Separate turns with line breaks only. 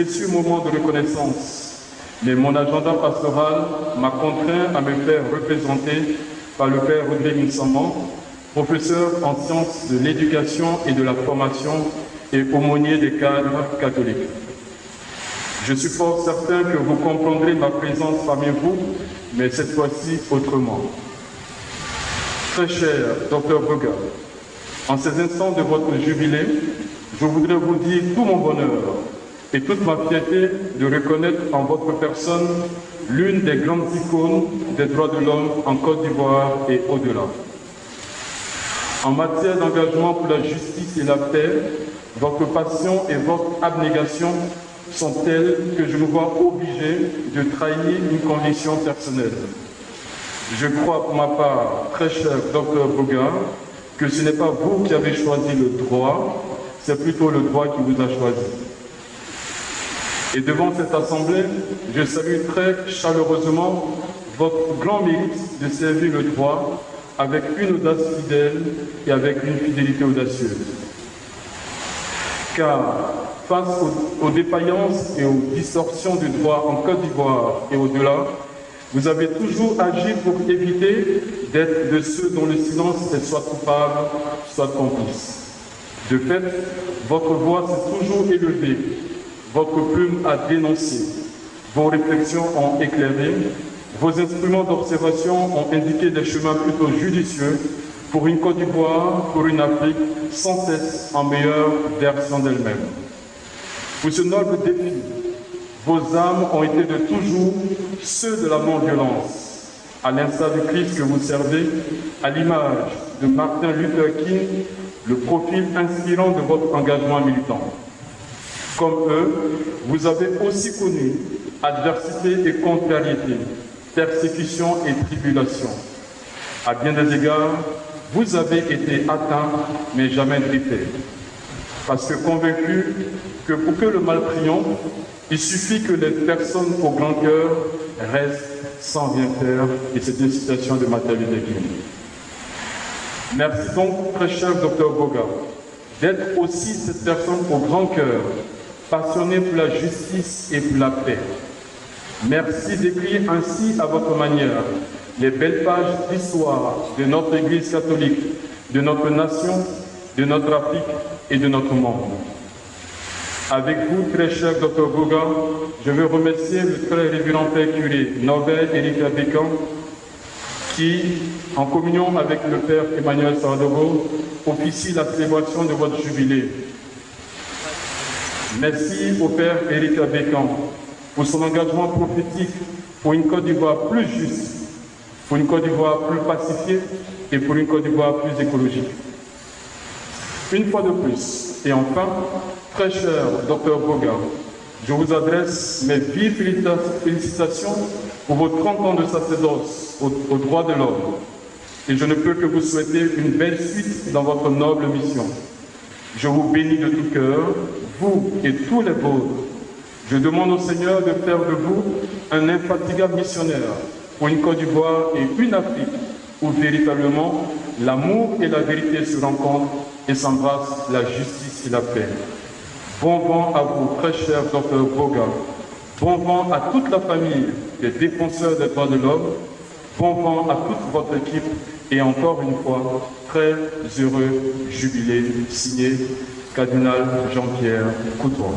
précieux moment de reconnaissance, mais mon agenda pastoral m'a contraint à me faire représenter par le Père Rodrigue Nsamman, professeur en sciences de l'éducation et de la formation et aumônier des cadres catholiques. Je suis fort certain que vous comprendrez ma présence parmi vous, mais cette fois-ci autrement. Très cher Dr Boga, en ces instants de votre jubilé, je voudrais vous dire tout mon bonheur et toute ma fierté de reconnaître en votre personne l'une des grandes icônes des droits de l'homme en Côte d'Ivoire et au-delà. En matière d'engagement pour la justice et la paix, votre passion et votre abnégation sont telles que je me vois obligé de trahir une conviction personnelle. Je crois pour ma part, très cher Dr Boga, que ce n'est pas vous qui avez choisi le droit, c'est plutôt le droit qui vous a choisi. Et devant cette assemblée, je salue très chaleureusement votre grand mérite de servir le droit avec une audace fidèle et avec une fidélité audacieuse. Car face aux défaillances et aux distorsions du droit en Côte d'Ivoire et au-delà, vous avez toujours agi pour éviter d'être de ceux dont le silence est soit coupable, soit complice. De fait, votre voix s'est toujours élevée, votre plume a dénoncé, vos réflexions ont éclairé, vos instruments d'observation ont indiqué des chemins plutôt judicieux pour une Côte d'Ivoire, pour une Afrique sans cesse en meilleure version d'elle-même. Pour ce noble défi, vos âmes ont été de toujours ceux de la non-violence, à l'instar du Christ que vous servez, à l'image de Martin Luther King, le profil inspirant de votre engagement militant. Comme eux, vous avez aussi connu adversité et contrariété, persécution et tribulation. À bien des égards, vous avez été atteint, mais jamais grippé. Parce que convaincu que pour que le mal triomphe, il suffit que les personnes au grand cœur restent sans rien faire, et c'est une citation de Martin Luther King. Merci donc, très cher Dr Boga, d'être aussi cette personne au grand cœur, passionnée pour la justice et pour la paix. Merci d'écrire ainsi à votre manière les belles pages d'histoire de notre Église catholique, de notre nation, de notre Afrique et de notre monde. Avec vous, très cher Dr Boga, je veux remercier le très révérend Père curé Norbert Éric Abékan, qui, en communion avec le Père Emmanuel Sardogo, officie la célébration de votre jubilé. Merci au Père Éric Abékan pour son engagement prophétique pour une Côte d'Ivoire plus juste, pour une Côte d'Ivoire plus pacifiée et pour une Côte d'Ivoire plus écologique. Une fois de plus, et enfin, très cher Dr Boga, je vous adresse mes vives félicitations pour vos 30 ans de sacerdoce aux droits de l'homme. Et je ne peux que vous souhaiter une belle suite dans votre noble mission. Je vous bénis de tout cœur, vous et tous les vôtres. Je demande au Seigneur de faire de vous un infatigable missionnaire pour une Côte d'Ivoire et une Afrique où véritablement l'amour et la vérité se rencontrent et s'embrassent la justice et la paix. Bon vent à vous, très cher Dr Boga. Bon vent à toute la famille des défenseurs des droits de l'homme. Bon vent à toute votre équipe et encore une fois, très heureux jubilé signé Cardinal Jean-Pierre Coutois.